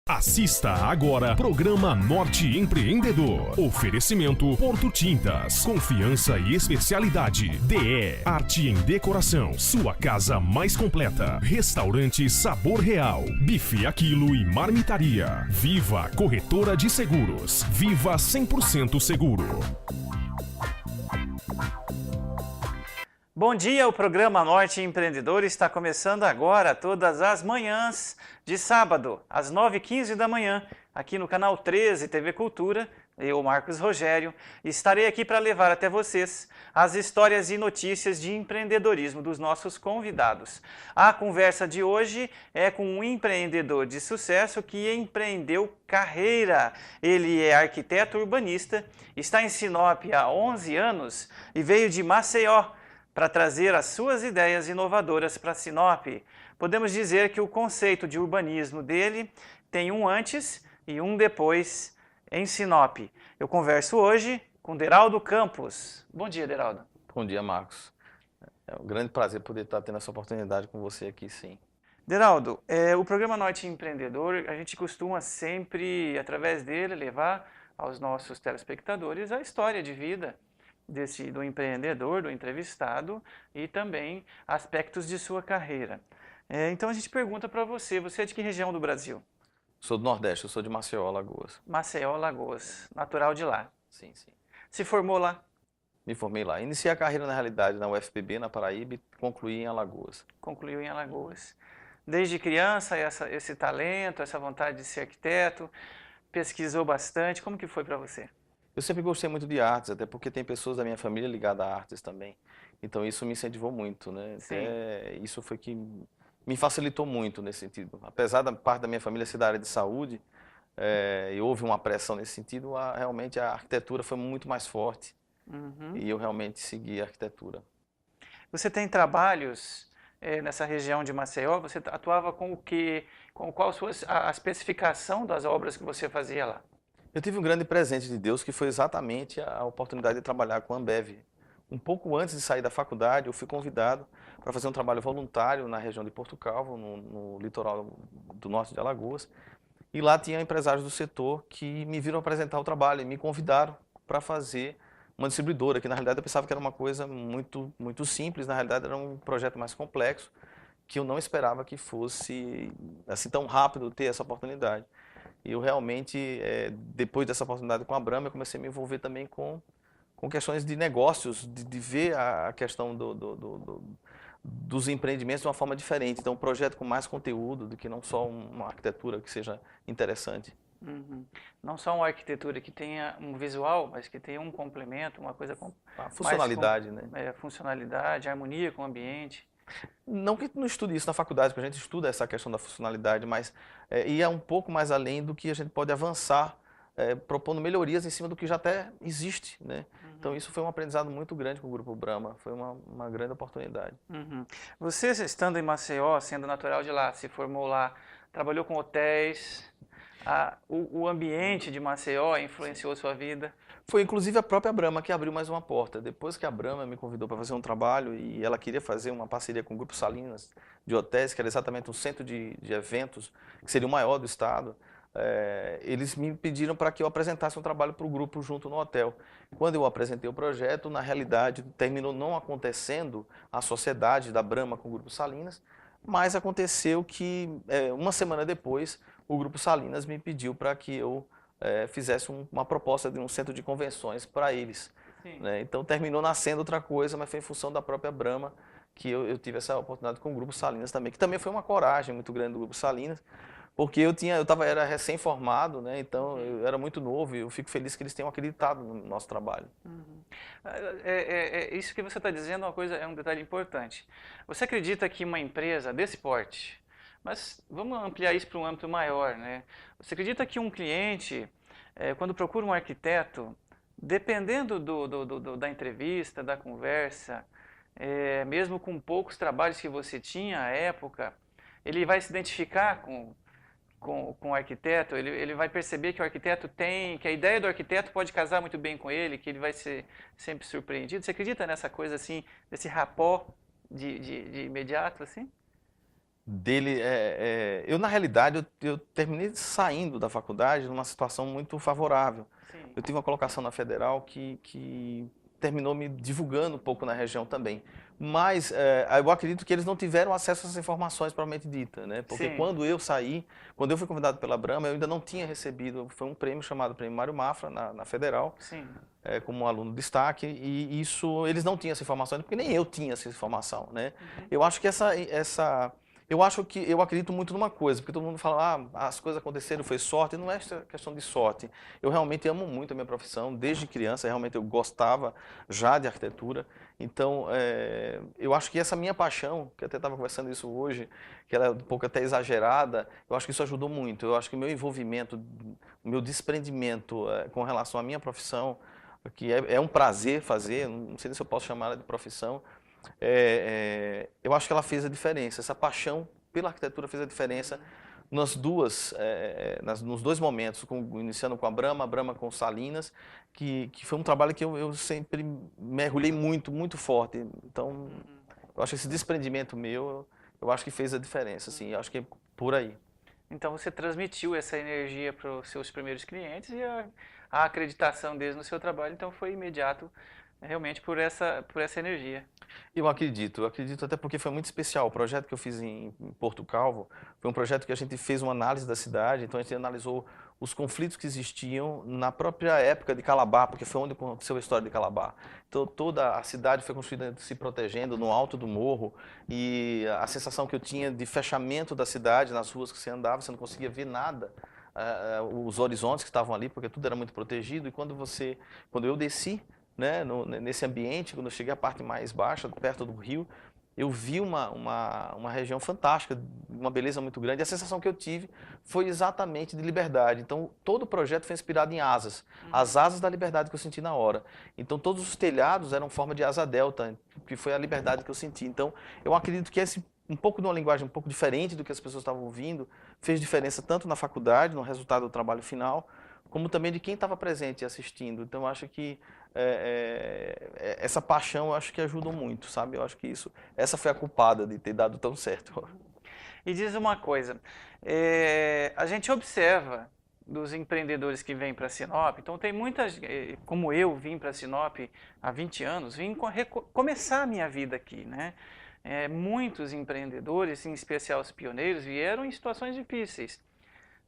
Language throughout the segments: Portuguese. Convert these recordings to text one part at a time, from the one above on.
Assista agora programa Norte Empreendedor. Oferecimento Porto Tintas. Confiança e especialidade. DE Arte em Decoração. Sua casa mais completa. Restaurante Sabor Real. Bife a quilo e marmitaria. Viva Corretora de Seguros. Viva 100% Seguro. Bom dia, o programa Norte Empreendedor está começando agora, todas as manhãs de sábado, às 9h15 da manhã, aqui no canal 13 TV Cultura. Eu, Marcos Rogério, estarei aqui para levar até vocês as histórias e notícias de empreendedorismo dos nossos convidados. A conversa de hoje é com um empreendedor de sucesso que empreendeu carreira. Ele é arquiteto urbanista, está em Sinop há 11 anos e veio de Maceió para trazer as suas ideias inovadoras para Sinop. Podemos dizer que o conceito de urbanismo dele tem um antes e um depois em Sinop. Eu converso hoje com Deraldo Campos. Bom dia, Deraldo. Bom dia, Marcos. É um grande prazer poder estar tendo essa oportunidade com você aqui, sim. Deraldo, o programa Norte Empreendedor, a gente costuma sempre, através dele, levar aos nossos telespectadores a história de vida do empreendedor, do entrevistado e também aspectos de sua carreira. Então a gente pergunta para você, você é de que região do Brasil? Sou do Nordeste, eu sou de Maceió, Alagoas. Maceió, Alagoas, natural de lá. Sim, sim. Se formou lá? Me formei lá. Iniciei a carreira, na realidade, na UFPB, na Paraíba, e concluí em Alagoas. Concluiu em Alagoas. Desde criança, esse talento, essa vontade de ser arquiteto, pesquisou bastante, como que foi para você? Eu sempre gostei muito de artes, até porque tem pessoas da minha família ligadas a artes também. Então isso me incentivou muito, né? Até isso foi que me facilitou muito nesse sentido. Apesar da parte da minha família ser da área de saúde, e houve uma pressão nesse sentido, realmente a arquitetura foi muito mais forte. E eu realmente segui a arquitetura. Você tem trabalhos nessa região de Maceió? Você atuava com o quê? Com qual a especificação das obras que você fazia lá? Eu tive um grande presente de Deus, que foi exatamente a oportunidade de trabalhar com a Ambev. Um pouco antes de sair da faculdade, eu fui convidado para fazer um trabalho voluntário na região de Porto Calvo, no litoral do norte de Alagoas. E lá tinha empresários do setor que me viram apresentar o trabalho e me convidaram para fazer uma distribuidora, que na realidade eu pensava que era uma coisa muito, muito simples, na realidade era um projeto mais complexo, que eu não esperava que fosse assim tão rápido ter essa oportunidade. E eu realmente, depois dessa oportunidade com a Brahma, eu comecei a me envolver também com questões de negócios, de ver a questão dos empreendimentos de uma forma diferente. Então, um projeto com mais conteúdo do que não só uma arquitetura que seja interessante. Não só uma arquitetura que tenha um visual, mas que tenha um complemento, uma coisa com... A funcionalidade, né? Funcionalidade, harmonia com o ambiente. Não que não estude isso na faculdade, porque a gente estuda essa questão da funcionalidade, mas ia um pouco mais além do que a gente pode avançar, propondo melhorias em cima do que já até existe, né? Então isso foi um aprendizado muito grande com o Grupo Brahma, foi uma grande oportunidade. Você, estando em Maceió, sendo natural de lá, se formou lá, trabalhou com hotéis, o ambiente de Maceió influenciou sua vida? Foi inclusive a própria Brahma que abriu mais uma porta. Depois que a Brahma me convidou para fazer um trabalho e ela queria fazer uma parceria com o Grupo Salinas de hotéis, que era exatamente um centro de eventos, que seria o maior do estado, eles me pediram para que eu apresentasse um trabalho para o grupo junto no hotel. Quando eu apresentei o projeto, na realidade terminou não acontecendo a sociedade da Brahma com o Grupo Salinas, mas aconteceu que uma semana depois o Grupo Salinas me pediu para que eu fizesse uma proposta de um centro de convenções para eles. Né? Então terminou nascendo outra coisa, mas foi em função da própria Brahma que eu tive essa oportunidade com o Grupo Salinas também, que também foi uma coragem muito grande do Grupo Salinas, porque era recém-formado, né? Então eu era muito novo e eu fico feliz que eles tenham acreditado no nosso trabalho. Isso que você está dizendo é um detalhe importante. Você acredita que uma empresa desse porte, mas vamos ampliar isso para um âmbito maior, né? Você acredita que um cliente, quando procura um arquiteto, dependendo da entrevista, da conversa, mesmo com poucos trabalhos que você tinha à época, ele vai se identificar com o arquiteto, ele vai perceber que o arquiteto que a ideia do arquiteto pode casar muito bem com ele, que ele vai ser sempre surpreendido? Você acredita nessa coisa assim, desse rapport de imediato, assim? dele, eu na realidade, eu terminei saindo da faculdade numa situação muito favorável. Sim. Eu tive uma colocação na Federal que terminou me divulgando um pouco na região também. Mas eu acredito que eles não tiveram acesso a essas informações propriamente dita, né? Porque Sim. quando eu saí, quando eu fui convidado pela Brahma, eu ainda não tinha recebido, foi um prêmio chamado Prêmio Mário Mafra, na Federal, Sim. como um aluno de destaque, e isso, eles não tinham essa informação, porque nem eu tinha essa informação, né? Uhum. Eu acho que eu acredito muito numa coisa, porque todo mundo fala, as coisas aconteceram, foi sorte, não é questão de sorte. Eu realmente amo muito a minha profissão, desde criança, realmente eu gostava já de arquitetura, então eu acho que essa minha paixão, que eu até estava conversando isso hoje, que ela é um pouco até exagerada, eu acho que isso ajudou muito, eu acho que o meu envolvimento, o meu desprendimento com relação à minha profissão, que é um prazer fazer, não sei se eu posso chamar ela de profissão, eu acho que ela fez a diferença. Essa paixão pela arquitetura fez a diferença nos dois momentos, iniciando com a Brahma com Salinas, que foi um trabalho que eu sempre mergulhei muito, muito forte. Então, eu acho que esse desprendimento meu, eu acho que fez a diferença, assim, eu acho que é por aí. Então você transmitiu essa energia para os seus primeiros clientes e a acreditação deles no seu trabalho, então foi imediato realmente por essa energia. Eu acredito até porque foi muito especial. O projeto que eu fiz em Porto Calvo foi um projeto que a gente fez uma análise da cidade, então a gente analisou os conflitos que existiam na própria época de Calabar, porque foi onde aconteceu a história de Calabar. Então toda a cidade foi construída se protegendo no alto do morro e a sensação que eu tinha de fechamento da cidade, nas ruas que você andava, você não conseguia ver nada. Os horizontes que estavam ali, porque tudo era muito protegido, e quando eu desci, né, nesse ambiente, quando eu cheguei à parte mais baixa, perto do rio, eu vi uma região fantástica, uma beleza muito grande. A sensação que eu tive foi exatamente de liberdade. Então, todo o projeto foi inspirado em asas, as asas da liberdade que eu senti na hora. Então, todos os telhados eram forma de asa delta, que foi a liberdade que eu senti. Então, eu acredito que um pouco de uma linguagem um pouco diferente do que as pessoas estavam ouvindo, fez diferença tanto na faculdade, no resultado do trabalho final, como também de quem estava presente e assistindo. Então, eu acho que essa paixão, eu acho que ajudou muito, sabe? Eu acho que essa foi a culpada de ter dado tão certo. E diz uma coisa, a gente observa dos empreendedores que vêm para Sinop, então tem muitas, como eu vim para Sinop há 20 anos, vim começar a minha vida aqui, né? Muitos empreendedores, em especial os pioneiros, vieram em situações difíceis,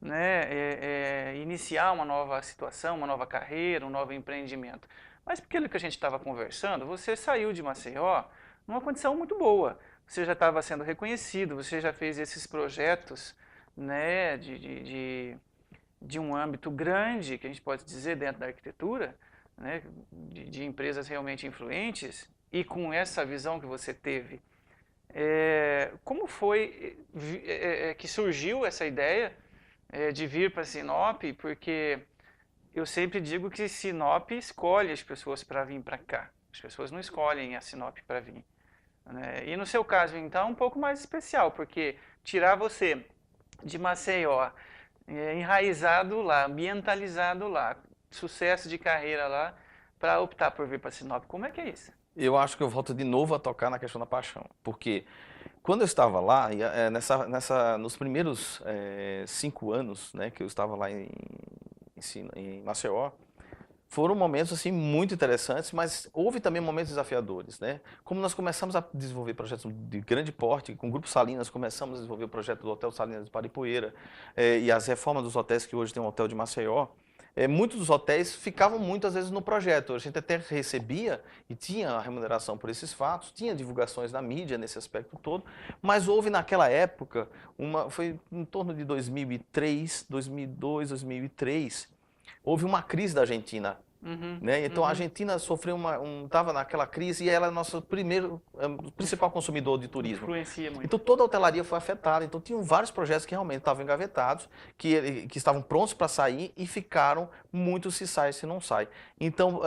né? Iniciar uma nova situação, uma nova carreira, um novo empreendimento. Mas pelo que a gente estava conversando, você saiu de Maceió numa condição muito boa. Você já estava sendo reconhecido, você já fez esses projetos, né, de um âmbito grande, que a gente pode dizer, dentro da arquitetura, né, de empresas realmente influentes, e com essa visão que você teve, como foi que surgiu essa ideia de vir para Sinop? Porque eu sempre digo que Sinop escolhe as pessoas para vir para cá. As pessoas não escolhem a Sinop para vir, né? E no seu caso, então, é um pouco mais especial, porque tirar você de Maceió, enraizado lá, ambientalizado lá, sucesso de carreira lá, para optar por vir para Sinop, como é que é isso? Eu acho que eu volto de novo a tocar na questão da paixão, porque quando eu estava lá, nos primeiros 5 anos, né, que eu estava lá em Maceió, foram momentos assim muito interessantes, mas houve também momentos desafiadores, né? Como nós começamos a desenvolver projetos de grande porte, com o Grupo Salinas começamos a desenvolver o projeto do Hotel Salinas de Paripoeira e as reformas dos hotéis que hoje tem um hotel de Maceió, muitos dos hotéis ficavam muitas vezes no projeto. A gente até recebia e tinha a remuneração por esses fatos, tinha divulgações na mídia nesse aspecto todo, mas houve naquela época, foi em torno de 2003, 2002, 2003, houve uma crise da Argentina. Né? Então a Argentina sofreu estava naquela crise e ela é nosso principal consumidor de turismo. Influencia muito. Então toda a hotelaria foi afetada. Então tinham vários projetos que realmente estavam engavetados, que estavam prontos para sair e ficaram muito se sai, se não sai. Então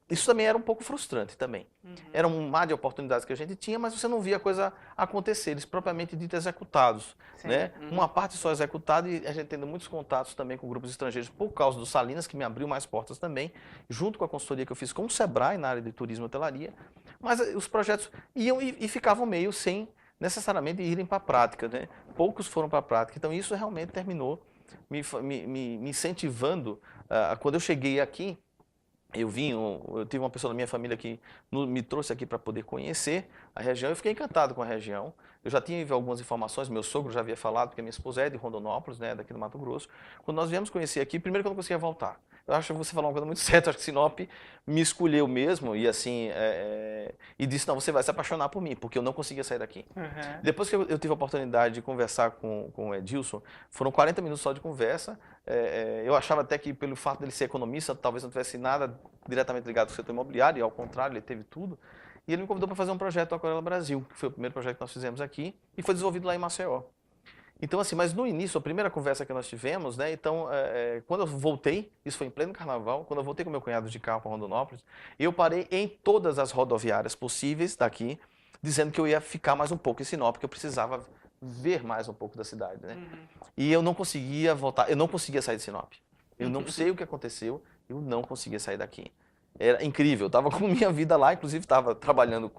isso também era um pouco frustrante também. Era um mar de oportunidades que a gente tinha, mas você não via a coisa acontecer, eles propriamente dito executados. Né? Uma parte só executada, e a gente tendo muitos contatos também com grupos estrangeiros por causa do Salinas, que me abriu mais portas também, junto com a consultoria que eu fiz com o Sebrae na área de turismo e hotelaria. Mas os projetos iam e ficavam meio sem necessariamente irem para a prática, né? Poucos foram para a prática. Então, isso realmente terminou me incentivando. Quando eu cheguei aqui, eu tive uma pessoa da minha família que me trouxe aqui para poder conhecer a região. Eu fiquei encantado com a região. Eu já tinha algumas informações, meu sogro já havia falado, porque minha esposa é de Rondonópolis, né, daqui do Mato Grosso. Quando nós viemos conhecer aqui, primeiro que eu não conseguia voltar. Eu acho que você falou uma coisa muito certa, eu acho que Sinop me escolheu mesmo e assim, e disse, não, você vai se apaixonar por mim, porque eu não conseguia sair daqui. Uhum. Depois que eu tive a oportunidade de conversar com o Edilson, foram 40 minutos só de conversa. Eu achava até que pelo fato dele ser economista, talvez não tivesse nada diretamente ligado com o setor imobiliário, e ao contrário, ele teve tudo. E ele me convidou para fazer um projeto do Aquarela Brasil, que foi o primeiro projeto que nós fizemos aqui, e foi desenvolvido lá em Maceió. Então, assim, mas no início, a primeira conversa que nós tivemos, né, então, quando eu voltei, isso foi em pleno carnaval, quando eu voltei com meu cunhado de carro para Rondonópolis, eu parei em todas as rodoviárias possíveis daqui, dizendo que eu ia ficar mais um pouco em Sinop, porque eu precisava ver mais um pouco da cidade, né? Uhum. E eu não conseguia voltar, eu não conseguia sair de Sinop. Eu não sei o que aconteceu, eu não conseguia sair daqui. Era incrível, eu estava com minha vida lá, inclusive estava trabalhando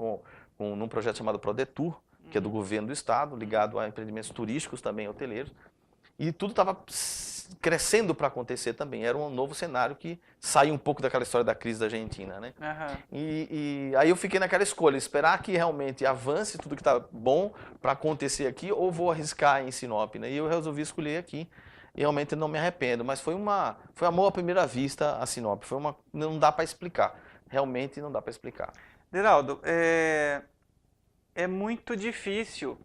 num projeto chamado Prodetur, que é do governo do estado, ligado a empreendimentos turísticos também, hoteleiros, e tudo estava crescendo para acontecer também. Era um novo cenário que saiu um pouco daquela história da crise da Argentina, né? Uhum. E aí eu fiquei naquela escolha, esperar que realmente avance tudo que está bom para acontecer aqui, ou vou arriscar em Sinop, né? E eu resolvi escolher aqui. E realmente não me arrependo, mas foi amor à primeira vista a Sinop. Não dá para explicar. Realmente não dá para explicar. Deraldo, é muito difícil.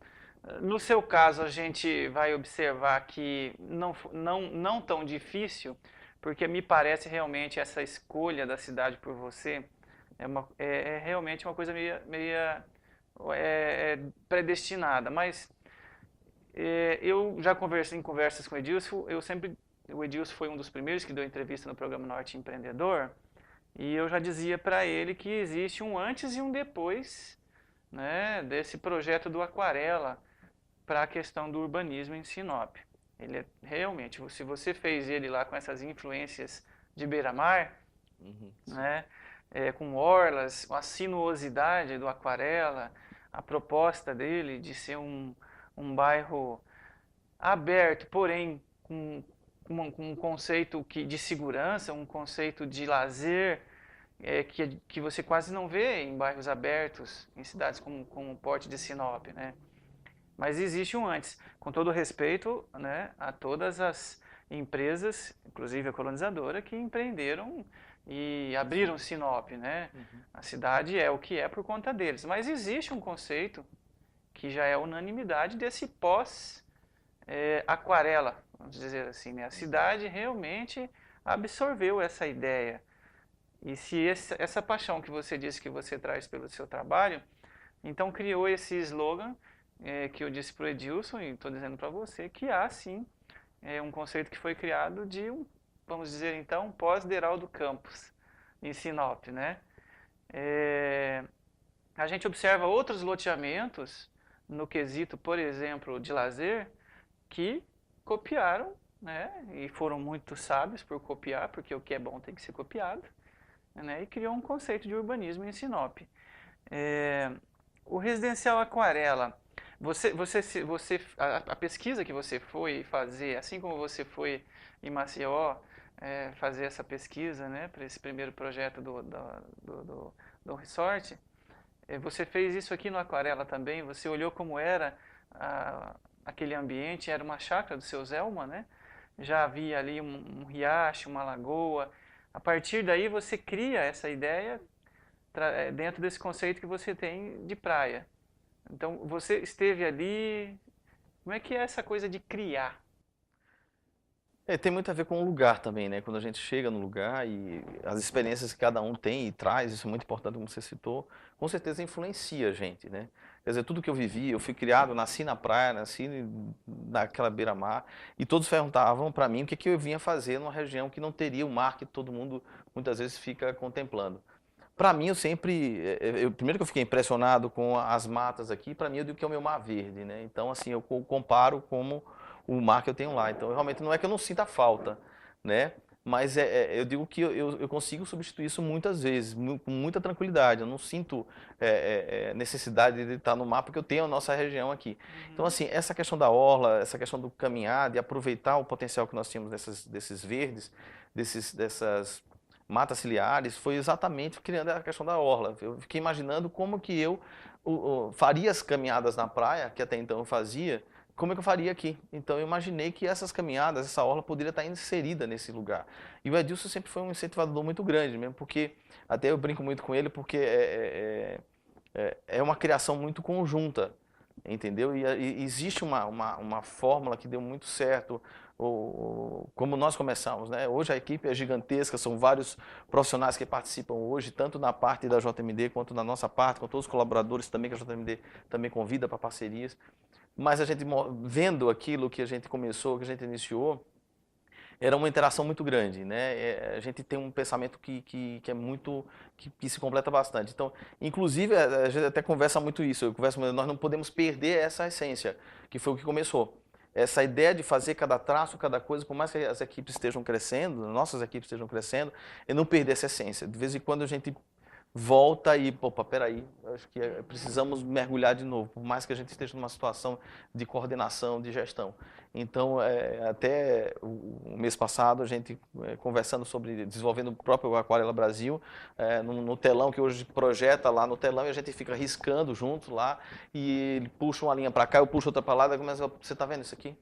No seu caso, a gente vai observar que não tão difícil, porque me parece realmente essa escolha da cidade por você é realmente uma coisa meio predestinada. Mas eu já conversei em conversas com o Edilson, o Edilson foi um dos primeiros que deu entrevista no programa Norte Empreendedor, e eu já dizia para ele que existe um antes e um depois, né, desse projeto do Aquarela para a questão do urbanismo em Sinop. Ele é realmente, se você fez ele lá com essas influências de beira-mar, né, com orlas, a sinuosidade do Aquarela, a proposta dele de ser um bairro aberto, porém com um conceito de segurança, um conceito de lazer, que você quase não vê em bairros abertos, em cidades como o Porto de Sinop, né? Mas existe um antes, com todo respeito, né, a todas as empresas, inclusive a colonizadora, que empreenderam e abriram Sinop, né? A cidade é o que é por conta deles. Mas existe um conceito que já é unanimidade desse pós-aquarela, vamos dizer assim, né? A cidade realmente absorveu essa ideia. E se essa paixão que você disse que você traz pelo seu trabalho, então criou esse slogan que eu disse para o Edilson, e estou dizendo para você, que há sim um conceito que foi criado de vamos dizer então, pós-Deraldo Campos, em Sinop, né? A gente observa outros loteamentos no quesito, por exemplo, de lazer, que copiaram, né, e foram muito sábios por copiar, porque o que é bom tem que ser copiado, né, e criou um conceito de urbanismo em Sinop. O residencial Aquarela, a pesquisa que você foi fazer, assim como você foi em Maceió fazer essa pesquisa, né, para esse primeiro projeto do resort, você fez isso aqui no Aquarela também, você olhou como era aquele ambiente, era uma chácara do seu Zelma, né? Já havia ali um riacho, uma lagoa. A partir daí você cria essa ideia dentro desse conceito que você tem de praia. Então você esteve ali, como é que é essa coisa de criar? Tem muito a ver com o lugar também, né? Quando a gente chega no lugar e as experiências que cada um tem e traz, isso é muito importante, como você citou, com certeza influencia a gente, né? Quer dizer, tudo que eu vivi, eu fui criado, nasci na praia, nasci naquela beira-mar, e todos perguntavam para mim o que eu vinha fazer numa região que não teria o mar que todo mundo muitas vezes fica contemplando. Para mim, primeiro que eu fiquei impressionado com as matas aqui, para mim eu digo que é o meu mar verde, né? Então, assim, eu comparo como o mar que eu tenho lá. Então, realmente não é que eu não sinta falta, né? Mas eu digo que eu consigo substituir isso muitas vezes, com muita tranquilidade. Eu não sinto necessidade de estar no mapa, porque eu tenho a nossa região aqui. Então, assim, essa questão da orla, essa questão do caminhar, de aproveitar o potencial que nós tínhamos desses verdes, dessas matas ciliares, foi exatamente criando a questão da orla. Eu fiquei imaginando como que eu faria as caminhadas na praia, que até então eu fazia, como é que eu faria aqui? Então eu imaginei que essas caminhadas, essa orla poderia estar inserida nesse lugar. E o Edilson sempre foi um incentivador muito grande mesmo, porque até eu brinco muito com ele, porque é uma criação muito conjunta, entendeu? E existe uma fórmula que deu muito certo, como nós começamos, né? Hoje a equipe é gigantesca, são vários profissionais que participam hoje, tanto na parte da JMD quanto na nossa parte, com todos os colaboradores também, que a JMD também convida para parcerias. Mas a gente, vendo aquilo que a gente começou, que a gente iniciou, era uma interação muito grande, né? A gente tem um pensamento que é muito, que se completa bastante. Então, inclusive, a gente até conversa muito isso, nós não podemos perder essa essência, que foi o que começou. Essa ideia de fazer cada traço, cada coisa, por mais que as equipes estejam crescendo, nossas equipes estejam crescendo, e não perder essa essência. De vez em quando a gente volta e, opa, peraí, acho que precisamos mergulhar de novo, por mais que a gente esteja numa situação de coordenação, de gestão. Então, até o mês passado, a gente conversando sobre, desenvolvendo o próprio Aquarela Brasil, no telão, que hoje projeta lá no telão, e a gente fica riscando junto lá, e ele puxa uma linha para cá, eu puxo outra para lá, e começa, você está vendo isso aqui?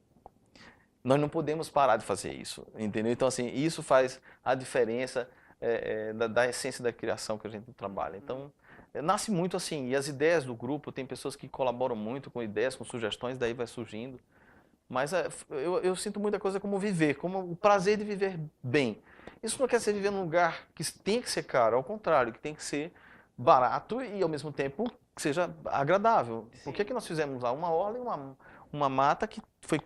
Nós não podemos parar de fazer isso, entendeu? Então, assim, isso faz a diferença da essência da criação que a gente trabalha. Então, nasce muito assim, e as ideias do grupo, tem pessoas que colaboram muito com ideias, com sugestões, daí vai surgindo. Mas eu sinto muita coisa como viver, como o prazer de viver bem. Isso não quer dizer viver num lugar que tem que ser caro, ao contrário, que tem que ser barato e, ao mesmo tempo, que seja agradável. Sim. Por que nós fizemos lá uma orla e uma mata que foi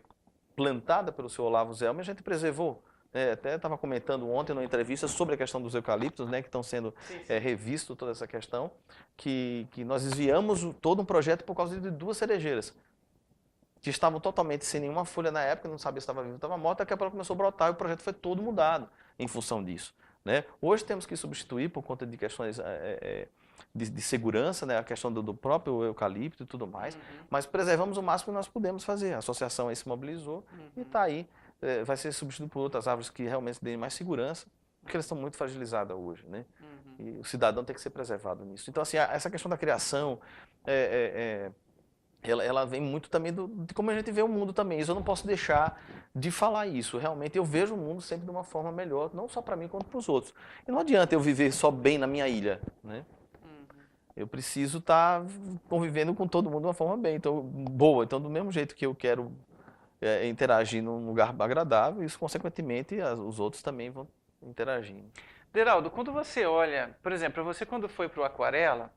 plantada pelo seu Olavo Zelma e a gente preservou? Até estava comentando ontem numa entrevista sobre a questão dos eucaliptos, né, que estão sendo revisto toda essa questão, que nós desviamos todo um projeto por causa de 2 cerejeiras, que estavam totalmente sem nenhuma folha na época, não sabia se estava vivo ou estava morta, daqui a pouco começou a brotar e o projeto foi todo mudado em função disso. Né? Hoje temos que substituir por conta de questões de segurança, né, a questão do próprio eucalipto e tudo mais, mas preservamos o máximo que nós pudemos fazer. A associação aí se mobilizou e está aí. Vai ser substituído por outras árvores que realmente deem mais segurança, porque elas estão muito fragilizadas hoje, né? E o cidadão tem que ser preservado nisso. Então, assim, essa questão da criação, ela vem muito também de como a gente vê o mundo também. Isso eu não posso deixar de falar isso. Realmente, eu vejo o mundo sempre de uma forma melhor, não só para mim, quanto para os outros. E não adianta eu viver só bem na minha ilha, né? Eu preciso estar convivendo com todo mundo de uma forma bem, então, boa. Então, do mesmo jeito que eu quero interagir num lugar agradável, isso consequentemente os outros também vão interagindo. Deraldo, quando você olha, por exemplo, você quando foi para o Aquarela,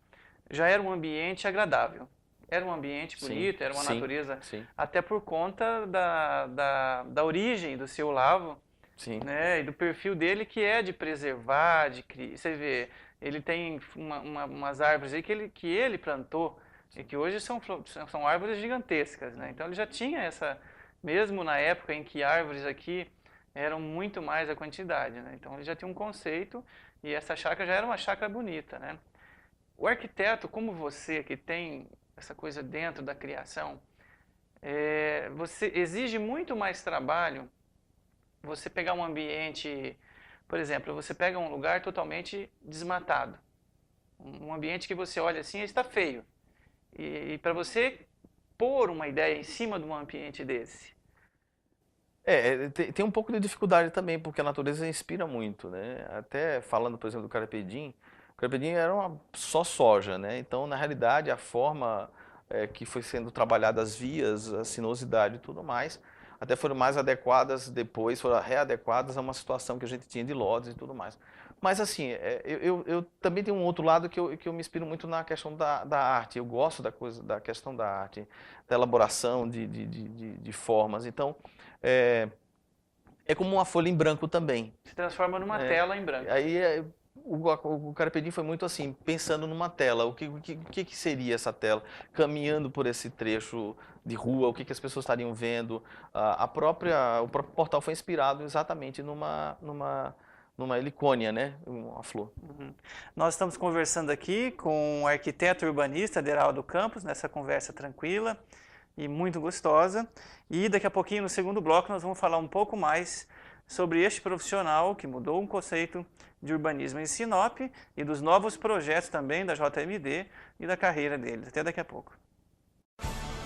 já era um ambiente agradável, era um ambiente bonito, era uma natureza, até por conta da origem do seu Olavo, né, e do perfil dele que é de preservar, você vê, ele tem umas árvores aí que ele plantou e que hoje são árvores gigantescas, né? Então ele já tinha essa, mesmo na época em que árvores aqui eram muito mais a quantidade, né? Então ele já tinha um conceito e essa chácara já era uma chácara bonita, né? O arquiteto, como você, que tem essa coisa dentro da criação, você exige muito mais trabalho você pegar um ambiente, por exemplo, você pega um lugar totalmente desmatado, um ambiente que você olha assim, ele está feio, e para você pôr uma ideia em cima de um ambiente desse? Tem um pouco de dificuldade também, porque a natureza inspira muito, né? Até falando, por exemplo, do Carpe Diem, o Carpe Diem era só soja, né? Então, na realidade, a forma que foi sendo trabalhada as vias, a sinuosidade e tudo mais, até foram mais adequadas depois, foram readequadas a uma situação que a gente tinha de lotes e tudo mais. Mas assim, eu também tenho um outro lado que eu me inspiro muito na questão da arte. Eu gosto da questão da arte, da elaboração de formas. Então, é como uma folha em branco também. Se transforma numa tela em branco. Aí o Carpe Diem foi muito assim, pensando numa tela, o que seria essa tela? Caminhando por esse trecho de rua, o que as pessoas estariam vendo? O próprio portal foi inspirado exatamente numa helicônia, né? Uma flor. Uhum. Nós estamos conversando aqui com o arquiteto urbanista Deraldo Campos, nessa conversa tranquila e muito gostosa. E daqui a pouquinho, no segundo bloco, nós vamos falar um pouco mais sobre este profissional que mudou um conceito de urbanismo em Sinop e dos novos projetos também da JMD e da carreira dele. Até daqui a pouco.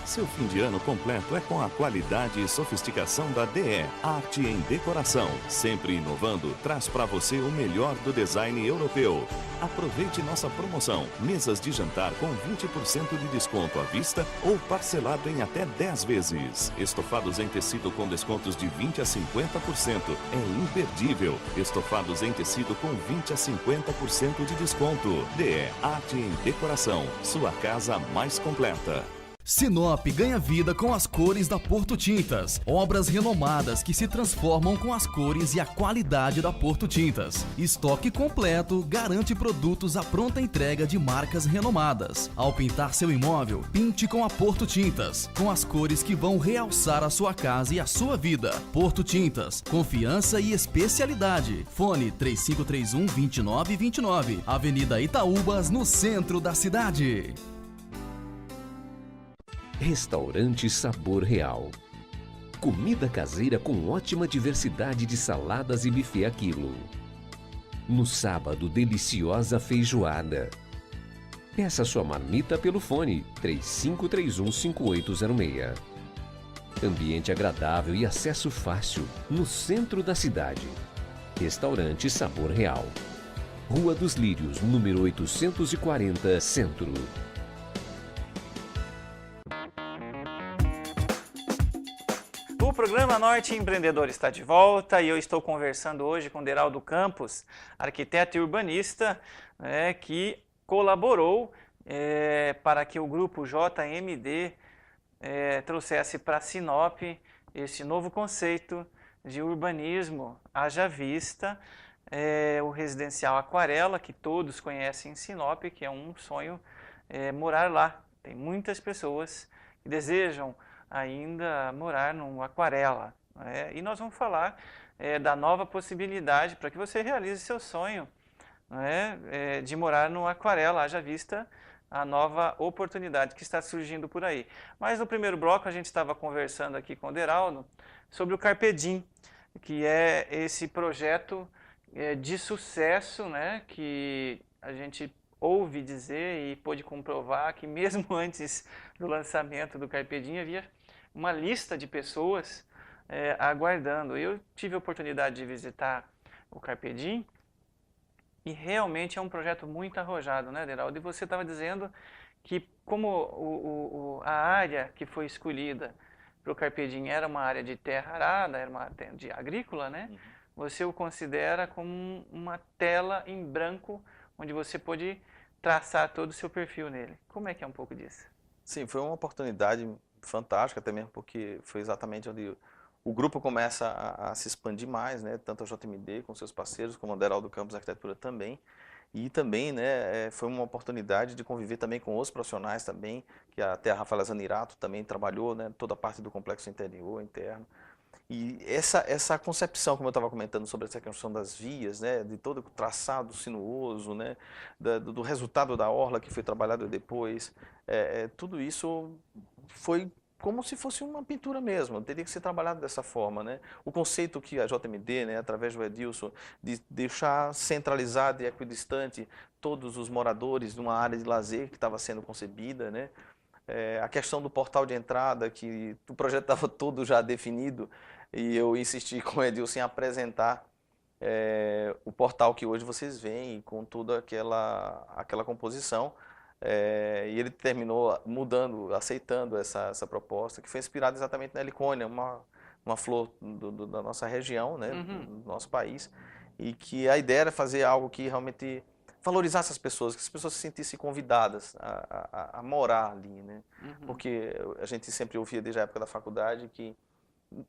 Seu fim de ano completo é com a qualidade e sofisticação da DE. Arte em Decoração. Sempre inovando, traz para você o melhor do design europeu. Aproveite nossa promoção. Mesas de jantar com 20% de desconto à vista ou parcelado em até 10 vezes. Estofados em tecido com descontos de 20% a 50%. É imperdível. Estofados em tecido com 20% a 50% de desconto. DE. Arte em Decoração. Sua casa mais completa. Sinop ganha vida com as cores da Porto Tintas. Obras renomadas que se transformam com as cores e a qualidade da Porto Tintas. Estoque completo garante produtos à pronta entrega de marcas renomadas. Ao pintar seu imóvel, pinte com a Porto Tintas, com as cores que vão realçar a sua casa e a sua vida. Porto Tintas, confiança e especialidade. Fone 3531-2929, Avenida Itaúbas, no centro da cidade. Restaurante Sabor Real. Comida caseira com ótima diversidade de saladas e buffet a quilo. No sábado, deliciosa feijoada. Peça sua marmita pelo fone 3531-5806. Ambiente agradável e acesso fácil no centro da cidade. Restaurante Sabor Real. Rua dos Lírios, número 840, Centro. O programa Norte Empreendedor está de volta e eu estou conversando hoje com Deraldo Campos, arquiteto e urbanista, que colaborou para que o grupo JMD trouxesse para Sinop esse novo conceito de urbanismo, haja vista, o residencial Aquarela, que todos conhecem em Sinop, que é um sonho morar lá. Tem muitas pessoas que desejam ainda morar num Aquarela. E nós vamos falar da nova possibilidade para que você realize seu sonho de morar no Aquarela, haja vista a nova oportunidade que está surgindo por aí. Mas no primeiro bloco a gente estava conversando aqui com o Deraldo sobre o Carpe Diem, que é esse projeto de sucesso, que a gente ouve dizer e pôde comprovar que mesmo antes do lançamento do Carpe Diem havia uma lista de pessoas aguardando. Eu tive a oportunidade de visitar o Carpe Diem e realmente é um projeto muito arrojado, né, Deraldo? E você estava dizendo que como a área que foi escolhida para o Carpe Diem era uma área de terra arada, era uma área de agrícola, né? Uhum. Você o considera como uma tela em branco onde você pode traçar todo o seu perfil nele. Como é que é um pouco disso? Sim, foi uma oportunidade fantástica até mesmo, porque foi exatamente onde o grupo começa a se expandir mais, né? Tanto a JMD com seus parceiros, como a Deraldo Campos Arquitetura também. E também, né, foi uma oportunidade de conviver também com os profissionais também, que até a Rafaela Zanirato também trabalhou, né, toda a parte do complexo interior, interno. E essa concepção, como eu estava comentando sobre essa questão das vias, né, de todo o traçado sinuoso, né, do resultado da orla que foi trabalhado depois, tudo isso foi como se fosse uma pintura mesmo, teria que ser trabalhado dessa forma, né? O conceito que a JMD, né, através do Edilson, de deixar centralizado e equidistante todos os moradores de uma área de lazer que estava sendo concebida, né? A questão do portal de entrada, que o projeto estava todo já definido, e eu insisti com o Edilson em apresentar o portal que hoje vocês veem, com toda aquela composição. E ele terminou mudando, aceitando essa proposta, que foi inspirada exatamente na helicônia, uma flor da nossa região, né, do nosso país, e que a ideia era fazer algo que realmente valorizasse as pessoas, que as pessoas se sentissem convidadas a morar ali, né? Porque a gente sempre ouvia desde a época da faculdade que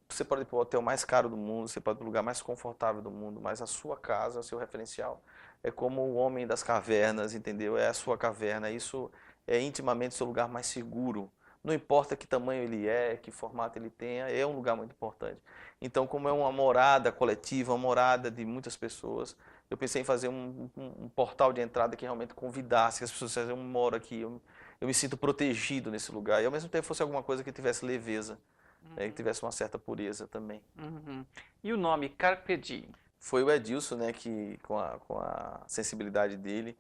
você pode ir para o hotel mais caro do mundo, você pode ir para o lugar mais confortável do mundo, mas a sua casa, o seu referencial, é como o homem das cavernas, entendeu? É a sua caverna, isso é intimamente o seu lugar mais seguro. Não importa que tamanho ele é, que formato ele tenha, é um lugar muito importante. Então, como é uma morada coletiva, uma morada de muitas pessoas, eu pensei em fazer um portal de entrada que realmente convidasse, que as pessoas dissessem, eu moro aqui, eu me sinto protegido nesse lugar. E ao mesmo tempo fosse alguma coisa que tivesse leveza, né, que tivesse uma certa pureza também. Uhum. E o nome Carpe Diem? Foi o Edilson, né, que com a sensibilidade dele,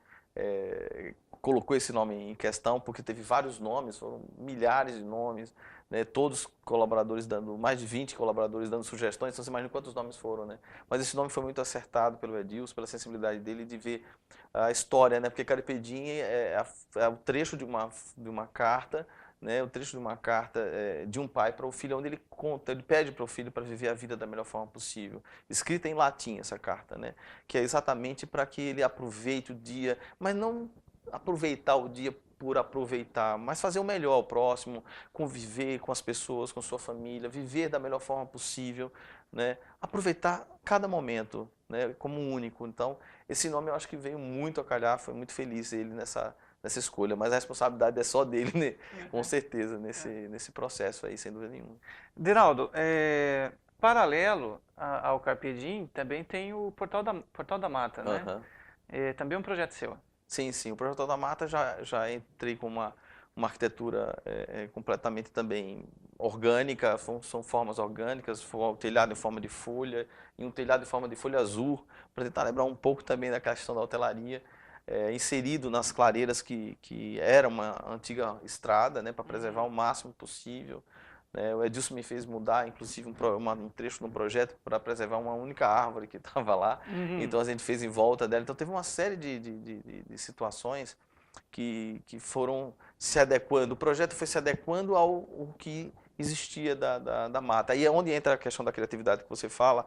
colocou esse nome em questão, porque teve vários nomes, foram milhares de nomes, né, todos colaboradores dando, mais de 20 colaboradores dando sugestões, então você imagina quantos nomes foram, né? Mas esse nome foi muito acertado pelo Edilson, pela sensibilidade dele de ver a história, né? Porque Carpe Diem é o trecho de uma carta, né, o trecho de uma carta de um pai para o filho, onde ele conta, ele pede para o filho para viver a vida da melhor forma possível. Escrita em latim essa carta, né, que é exatamente para que ele aproveite o dia, mas não aproveitar o dia por aproveitar, mas fazer o melhor ao próximo, conviver com as pessoas, com sua família, viver da melhor forma possível, né, aproveitar cada momento, né, como único. Então, esse nome eu acho que veio muito a calhar, foi muito feliz ele nessa escolha, mas a responsabilidade é só dele, né? Com certeza, nesse processo aí, sem dúvida nenhuma. Diraldo, paralelo ao Carpe Diem, também tem o Portal da Mata, né? Uhum. Também é um projeto seu. Sim, sim. O Portal da Mata já entrei com uma arquitetura completamente também orgânica, são formas orgânicas, o telhado em forma de folha, e um telhado em forma de folha azul, para tentar lembrar um pouco também da questão da hotelaria. Inserido nas clareiras que era uma antiga estrada, né, para preservar o máximo possível. Né. O Edilson me fez mudar, inclusive, um trecho no projeto para preservar uma única árvore que estava lá. Uhum. Então a gente fez em volta dela. Então teve uma série de situações que foram se adequando. O projeto foi se adequando ao que existia da mata. Aí é onde entra a questão da criatividade que você fala,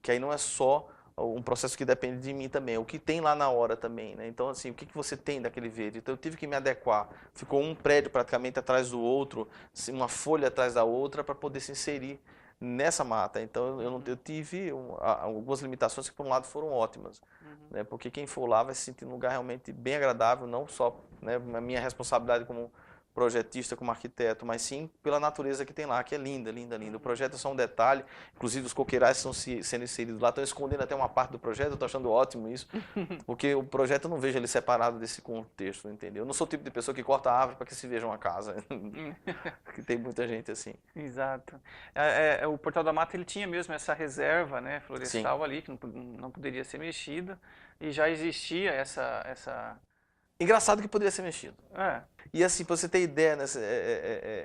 que aí não é só um processo que depende de mim também, o que tem lá na hora também, né? Então, assim, o que você tem daquele verde? Então, eu tive que me adequar. Ficou um prédio praticamente atrás do outro, uma folha atrás da outra, para poder se inserir nessa mata. Então, eu tive algumas limitações que, por um lado, foram ótimas, né? Porque quem for lá vai se sentir num lugar realmente bem agradável, não só, né, a minha responsabilidade como projetista, como arquiteto, mas sim pela natureza que tem lá, que é linda, linda, linda. O projeto é só um detalhe, inclusive os coqueirais estão sendo inseridos lá, estão escondendo até uma parte do projeto, eu estou achando ótimo isso, porque o projeto eu não vejo ele separado desse contexto, entendeu? Eu não sou o tipo de pessoa que corta a árvore para que se veja uma casa, que tem muita gente assim. Exato. O Portal da Mata ele tinha mesmo essa reserva, né, florestal, sim, ali, que não poderia ser mexida, e já existia essa... Engraçado que poderia ser mexido. E assim, para você ter ideia, né,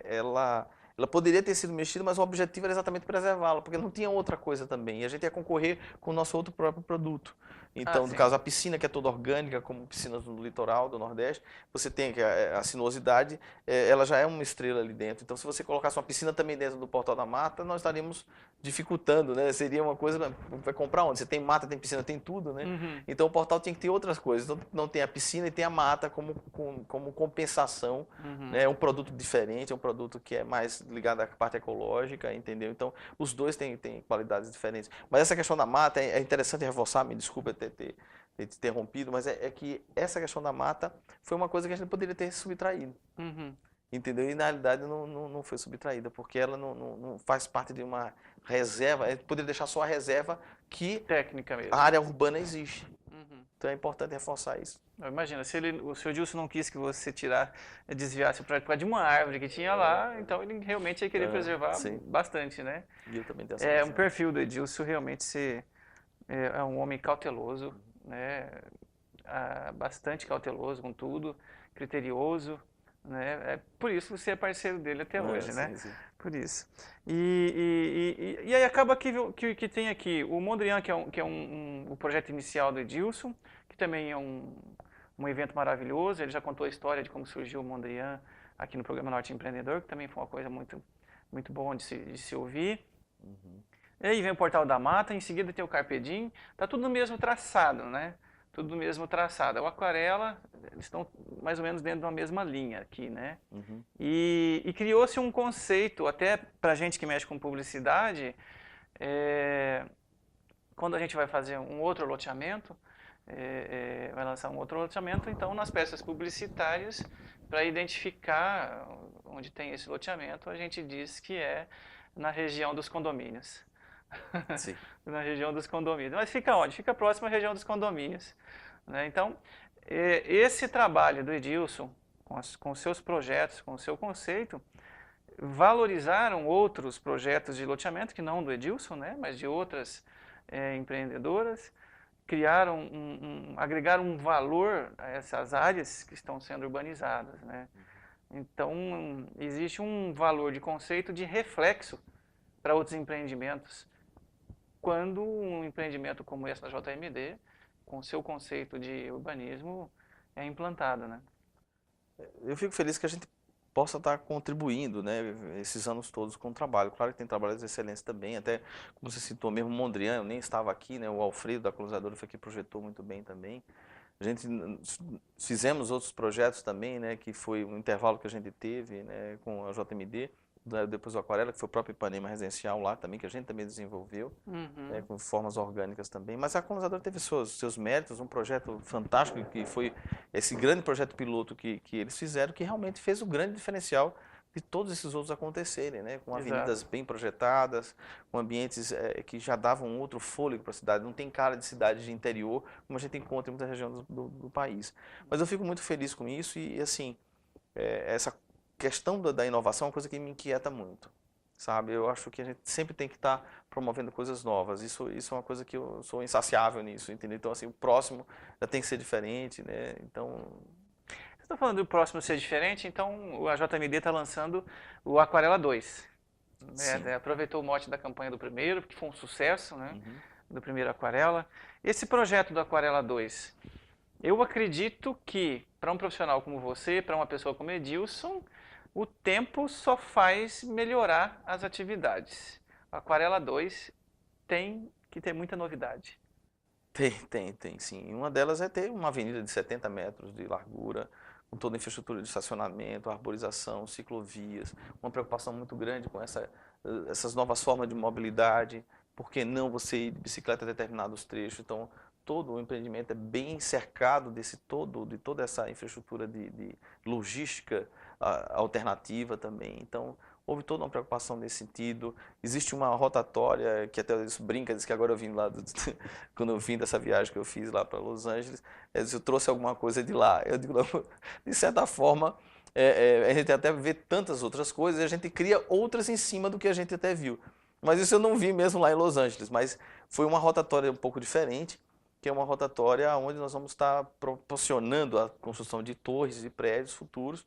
ela poderia ter sido mexida, mas o objetivo era exatamente preservá-la, porque não tinha outra coisa também. E a gente ia concorrer com o nosso outro próprio produto. Então, no caso, a piscina, que é toda orgânica, como piscinas do litoral, do Nordeste, você tem a sinuosidade, ela já é uma estrela ali dentro. Então, se você colocasse uma piscina também dentro do Portal da Mata, nós estaríamos dificultando, né? Seria uma coisa, vai comprar onde? Você tem mata, tem piscina, tem tudo, né? Então, o portal tinha que ter outras coisas. Então, não tem a piscina e tem a mata como compensação, né? É um produto diferente, é um produto que é mais ligado à parte ecológica, entendeu? Então, os dois têm qualidades diferentes. Mas essa questão da mata é interessante reforçar, me desculpa ter te interrompido, mas é que essa questão da mata foi uma coisa que a gente poderia ter subtraído. Entendeu? E na realidade não foi subtraída, porque ela não faz parte de uma reserva, poderia deixar só a reserva que técnica mesmo. A área urbana existe. Então é importante reforçar isso. Imagina, se o seu Edilson não quis que você desviasse o prédio por causa de uma árvore que tinha lá, então ele realmente ia querer preservar bastante, né? E eu também tenho essa visão. Um perfil do Edilson realmente é um homem cauteloso, né? Bastante cauteloso com tudo, criterioso, né? Por isso você é parceiro dele até hoje, né? Sim. Por isso. E aí acaba que tem aqui o Mondrian, que é o projeto inicial do Edilson, que também é um evento maravilhoso. Ele já contou a história de como surgiu o Mondrian aqui no programa Norte Empreendedor, que também foi uma coisa muito, muito bom de se ouvir. E aí vem o Portal da Mata, em seguida tem o Carpe Diem, tá tudo no mesmo traçado, né? tudo no mesmo traçado. O aquarela, eles estão mais ou menos dentro de uma mesma linha aqui, né? Uhum. E criou-se um conceito, até para gente que mexe com publicidade, quando a gente vai fazer um outro loteamento, vai lançar um outro loteamento, então nas peças publicitárias, para identificar onde tem esse loteamento, a gente diz que é na região dos condomínios. Sim. Na região dos condomínios. Mas fica onde? Fica próximo à região dos condomínios, né? Então, esse trabalho do Edilson, com os seus projetos, com o seu conceito, valorizaram outros projetos de loteamento, que não do Edilson, né, mas de outras empreendedoras, criaram agregaram um valor a essas áreas que estão sendo urbanizadas, né? Então, existe um valor de conceito de reflexo para outros empreendimentos, quando um empreendimento como esse da JMD, com seu conceito de urbanismo, é implantado, né? Eu fico feliz que a gente possa estar contribuindo, né, esses anos todos com o trabalho. Claro que tem trabalhos de excelência também, até como você citou mesmo, Mondrian, eu nem estava aqui, né, o Alfredo da colonizadora foi que projetou muito bem também. A gente fizemos outros projetos também, né, que foi um intervalo que a gente teve, né, com a JMD, depois o Aquarela, que foi o próprio Ipanema Residencial lá também, que a gente também desenvolveu, né, com formas orgânicas também. Mas a colonizadora teve seus méritos, um projeto fantástico, que foi esse grande projeto piloto que eles fizeram, que realmente fez o grande diferencial de todos esses outros acontecerem, né, com avenidas Exato. bem projetadas, com ambientes que já davam um outro fôlego para a cidade. Não tem cara de cidade de interior, como a gente encontra em muitas regiões do país. Mas eu fico muito feliz com isso e assim, essa questão da inovação é uma coisa que me inquieta muito, sabe? Eu acho que a gente sempre tem que estar promovendo coisas novas. Isso é uma coisa que eu sou insaciável nisso, entendeu? Então, assim, o próximo já tem que ser diferente, né? Então... Você está falando do próximo ser diferente, então a JMD está lançando o Aquarela 2. Né? Aproveitou o mote da campanha do primeiro, que foi um sucesso, né? Do primeiro Aquarela. Esse projeto do Aquarela 2, eu acredito que, para um profissional como você, para uma pessoa como Edilson, o tempo só faz melhorar as atividades. A Aquarela 2 tem que ter muita novidade. Tem, sim. Uma delas é ter uma avenida de 70 metros de largura, com toda a infraestrutura de estacionamento, arborização, ciclovias, uma preocupação muito grande com essas novas formas de mobilidade, por que não você ir de bicicleta a determinados trechos. Então, todo o empreendimento é bem cercado de toda essa infraestrutura de logística alternativa também. Então, houve toda uma preocupação nesse sentido. Existe uma rotatória, que até isso brinca, diz que agora eu vim lá, quando eu vim dessa viagem que eu fiz lá para Los Angeles, eu trouxe alguma coisa de lá. Eu digo, de certa forma, a gente até vê tantas outras coisas e a gente cria outras em cima do que a gente até viu. Mas isso eu não vi mesmo lá em Los Angeles, mas foi uma rotatória um pouco diferente, que é uma rotatória onde nós vamos estar proporcionando a construção de torres e prédios futuros,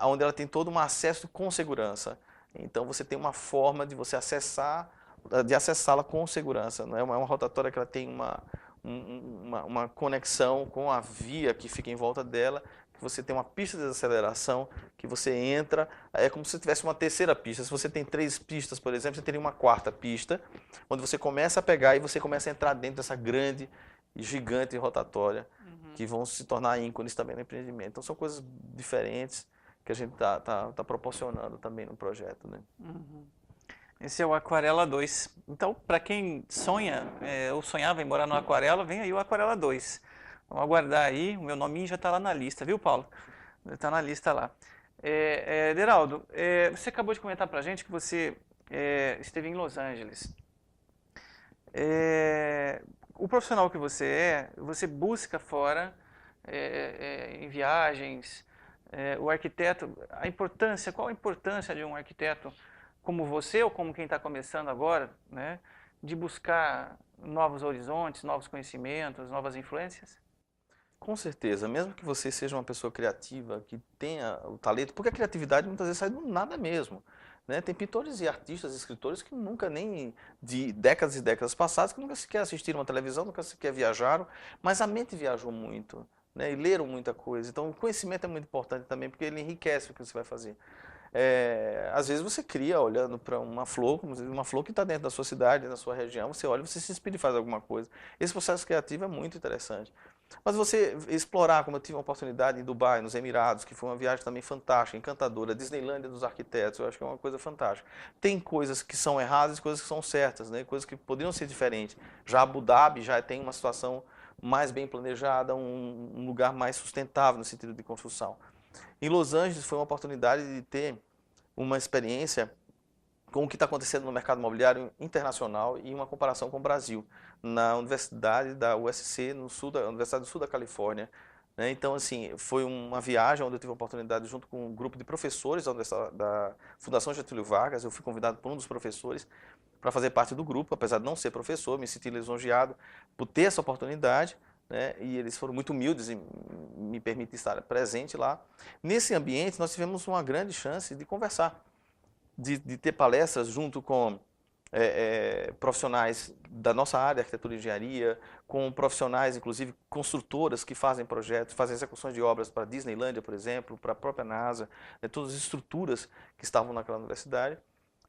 onde ela tem todo um acesso com segurança. Então você tem uma forma de você acessá-la com segurança. Não é uma rotatória que ela tem uma conexão com a via que fica em volta dela, que você tem uma pista de desaceleração, que você entra, é como se tivesse uma terceira pista. Se você tem 3 pistas, por exemplo, você teria uma 4ª pista, onde você começa a pegar e você começa a entrar dentro dessa grande e gigante rotatória, que vão se tornar ícones também no empreendimento. Então são coisas diferentes que a gente tá proporcionando também no projeto, né? Esse é o Aquarela 2. Então, para quem sonha ou sonhava em morar no Aquarela, vem aí o Aquarela 2. Vamos aguardar aí, o meu nominho já está lá na lista, viu, Paulo? Está na lista lá. Deraldo, você acabou de comentar para a gente que você esteve em Los Angeles. O profissional que você busca fora, em viagens, o arquiteto, qual a importância de um arquiteto como você ou como quem está começando agora, né, de buscar novos horizontes, novos conhecimentos, novas influências? Com certeza, mesmo que você seja uma pessoa criativa, que tenha o talento, porque a criatividade muitas vezes sai do nada mesmo, né? Tem pintores e artistas, escritores que nunca nem, de décadas e décadas passadas, que nunca sequer assistiram uma televisão, nunca sequer viajaram, mas a mente viajou muito, né? E leram muita coisa. Então o conhecimento é muito importante também, porque ele enriquece o que você vai fazer. Às vezes você cria olhando para uma flor, como uma flor que está dentro da sua cidade, da sua região, você olha, você se inspira e faz alguma coisa. Esse processo criativo é muito interessante. Mas você explorar, como eu tive uma oportunidade em Dubai, nos Emirados, que foi uma viagem também fantástica, encantadora, Disneylândia dos arquitetos, eu acho que é uma coisa fantástica. Tem coisas que são erradas e coisas que são certas, né? Coisas que poderiam ser diferentes. Já Abu Dhabi já tem uma situação mais bem planejada, um lugar mais sustentável no sentido de construção. Em Los Angeles foi uma oportunidade de ter uma experiência com o que está acontecendo no mercado imobiliário internacional e uma comparação com o Brasil, na Universidade da USC, Universidade do Sul da Califórnia. Né? Então, assim, foi uma viagem onde eu tive a oportunidade, junto com um grupo de professores da Fundação Getúlio Vargas, eu fui convidado por um dos professores para fazer parte do grupo, apesar de não ser professor, me senti lisonjeado por ter essa oportunidade. Né? E eles foram muito humildes em me permitir estar presente lá. Nesse ambiente, nós tivemos uma grande chance de conversar, de ter palestras junto com profissionais da nossa área, arquitetura e engenharia, com profissionais, inclusive construtoras que fazem projetos, fazem execuções de obras para a Disneylândia, por exemplo, para a própria NASA, né? Todas as estruturas que estavam naquela universidade.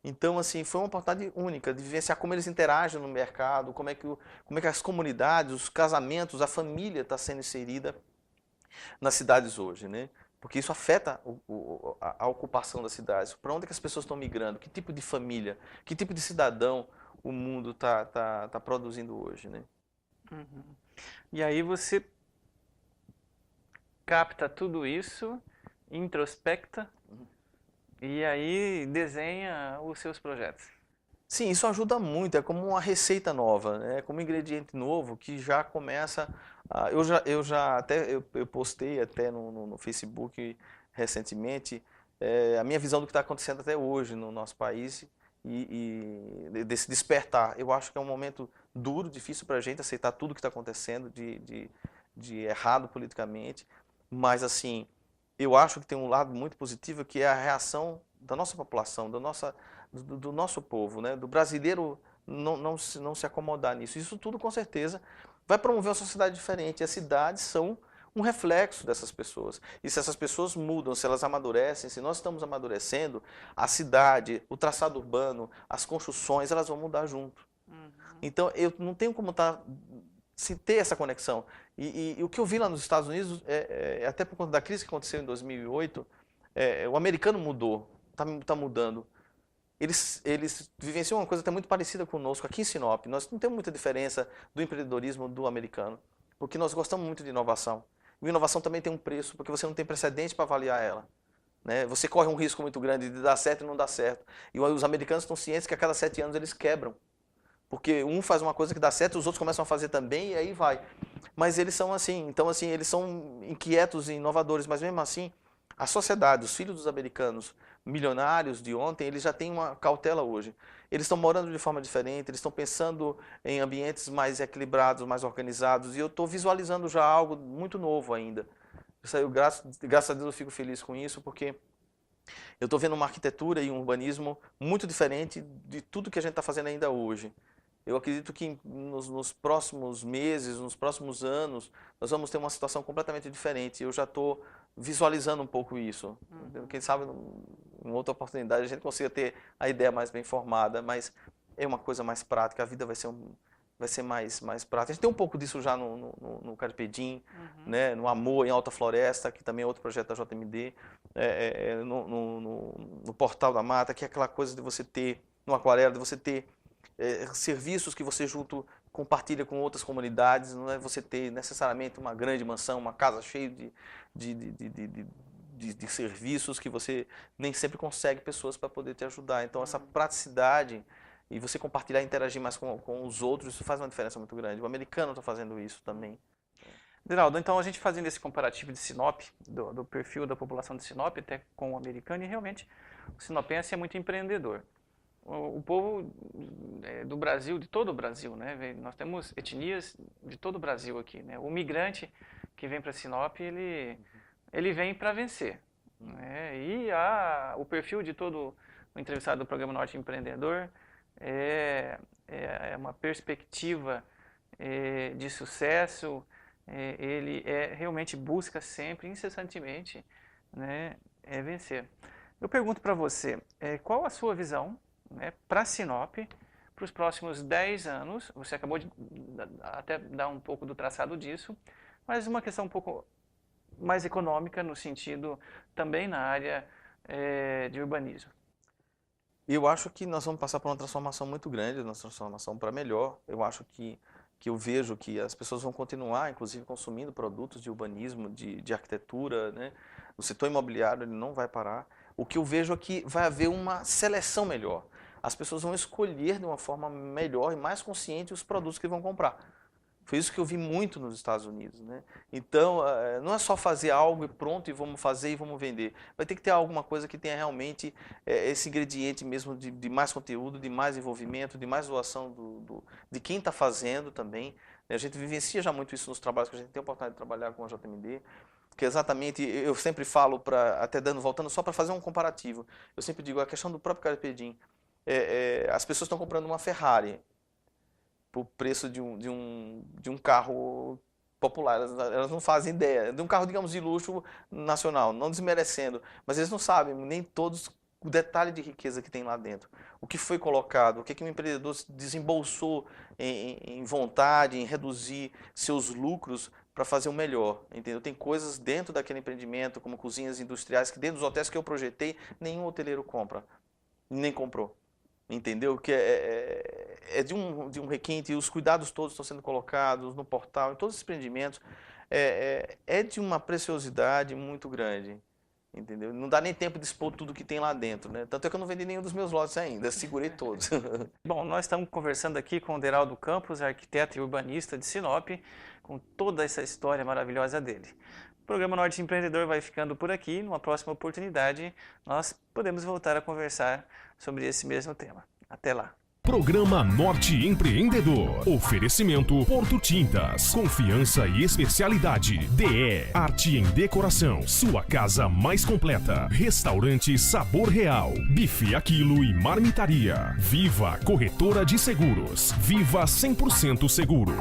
Então, assim, foi uma oportunidade única de vivenciar como eles interagem no mercado, como é que as comunidades, os casamentos, a família está sendo inserida nas cidades hoje, né? Porque isso afeta a ocupação das cidades. Para onde é que as pessoas estão migrando? Que tipo de família, que tipo de cidadão o mundo está produzindo hoje, né? Uhum. E aí você capta tudo isso, introspecta, e aí desenha os seus projetos. Sim, isso ajuda muito, é como uma receita nova, né? É como um ingrediente novo que já começa. Eu postei até no Facebook recentemente a minha visão do que está acontecendo até hoje no nosso país e desse despertar. Eu acho que é um momento duro, difícil para a gente aceitar tudo que está acontecendo de errado politicamente, mas assim, eu acho que tem um lado muito positivo que é a reação da nossa população, do nosso povo, né? Do brasileiro não se acomodar nisso. Isso tudo, com certeza, vai promover uma sociedade diferente. E as cidades são um reflexo dessas pessoas. E se essas pessoas mudam, se elas amadurecem, se nós estamos amadurecendo, a cidade, o traçado urbano, as construções, elas vão mudar junto. Uhum. Então, eu não tenho como se ter essa conexão. E o que eu vi lá nos Estados Unidos, até por conta da crise que aconteceu em 2008, o americano mudou, está mudando. Eles vivenciam uma coisa até muito parecida conosco aqui em Sinop. Nós não temos muita diferença do empreendedorismo do americano, porque nós gostamos muito de inovação. E inovação também tem um preço, porque você não tem precedente para avaliar ela. Né? Você corre um risco muito grande de dar certo e não dar certo. E os americanos estão cientes que a cada 7 anos eles quebram. Porque um faz uma coisa que dá certo, os outros começam a fazer também e aí vai. Mas eles são assim, então assim, eles são inquietos e inovadores, mas mesmo assim, a sociedade, os filhos dos americanos, milionários de ontem, eles já têm uma cautela hoje. Eles estão morando de forma diferente, eles estão pensando em ambientes mais equilibrados, mais organizados, e eu estou visualizando já algo muito novo ainda. Graças a Deus eu fico feliz com isso, porque eu estou vendo uma arquitetura e um urbanismo muito diferente de tudo que a gente está fazendo ainda hoje. Eu acredito que nos próximos meses, nos próximos anos, nós vamos ter uma situação completamente diferente. Eu já estou visualizando um pouco isso. Quem sabe, em outra oportunidade, a gente consiga ter a ideia mais bem formada, mas é uma coisa mais prática, a vida vai ser mais prática. A gente tem um pouco disso já no Carpe Diem, né? No Amor, em Alta Floresta, que também é outro projeto da JMD, no Portal da Mata, que é aquela coisa de você ter, no Aquarela, de você ter serviços que você compartilha com outras comunidades, não é você ter necessariamente uma grande mansão, uma casa cheia de serviços que você nem sempre consegue pessoas para poder te ajudar. Então essa praticidade e você compartilhar e interagir mais com os outros, isso faz uma diferença muito grande. O americano está fazendo isso também. Diraldo, então a gente fazendo esse comparativo de Sinop, do perfil da população de Sinop até com o americano, e realmente o sinopense é muito empreendedor. O povo do Brasil, de todo o Brasil, né? Nós temos etnias de todo o Brasil aqui, né? O migrante que vem para Sinop, ele vem para vencer, né? E o perfil de todo o entrevistado do programa Norte Empreendedor é uma perspectiva de sucesso. Ele realmente busca sempre, incessantemente, né, vencer. Eu pergunto para você, qual a sua visão, né, para Sinop, para os próximos 10 anos? Você acabou de até dar um pouco do traçado disso, mas uma questão um pouco mais econômica, no sentido também na área de urbanismo. Eu acho que nós vamos passar por uma transformação muito grande, uma transformação para melhor. Eu acho que eu vejo que as pessoas vão continuar, inclusive, consumindo produtos de urbanismo, de arquitetura, né? O setor imobiliário ele não vai parar. O que eu vejo é que vai haver uma seleção melhor. As pessoas vão escolher de uma forma melhor e mais consciente os produtos que vão comprar. Foi isso que eu vi muito nos Estados Unidos, né? Então, não é só fazer algo e pronto, e vamos fazer e vamos vender. Vai ter que ter alguma coisa que tenha realmente esse ingrediente mesmo de mais conteúdo, de mais envolvimento, de mais doação de quem está fazendo também. A gente vivencia já muito isso nos trabalhos que a gente tem a oportunidade de trabalhar com a JMD, que exatamente, eu sempre falo, voltando só para fazer um comparativo, eu sempre digo, a questão do próprio Carpe Diem, as pessoas estão comprando uma Ferrari, por preço de um carro popular, elas não fazem ideia, de um carro, digamos, de luxo nacional, não desmerecendo, mas eles não sabem nem todos o detalhe de riqueza que tem lá dentro, o que foi colocado, o que o empreendedor desembolsou em vontade, em reduzir seus lucros para fazer o melhor, entendeu? Tem coisas dentro daquele empreendimento, como cozinhas industriais, que dentro dos hotéis que eu projetei, nenhum hoteleiro compra, nem comprou. Entendeu? Que é de um requinte, e os cuidados todos estão sendo colocados no portal, em todos os empreendimentos, é de uma preciosidade muito grande, entendeu? Não dá nem tempo de expor tudo que tem lá dentro, né? Tanto é que eu não vendi nenhum dos meus lotes ainda, segurei todos. Bom, nós estamos conversando aqui com o Deraldo Campos, arquiteto e urbanista de Sinop, com toda essa história maravilhosa dele. O programa Norte Empreendedor vai ficando por aqui. Numa próxima oportunidade, nós podemos voltar a conversar sobre esse mesmo tema. Até lá. Programa Norte Empreendedor. Oferecimento Porto Tintas. Confiança e especialidade. DE Arte em Decoração. Sua casa mais completa. Restaurante Sabor Real. Bife a quilo e marmitaria. Viva Corretora de Seguros. Viva 100% Seguro.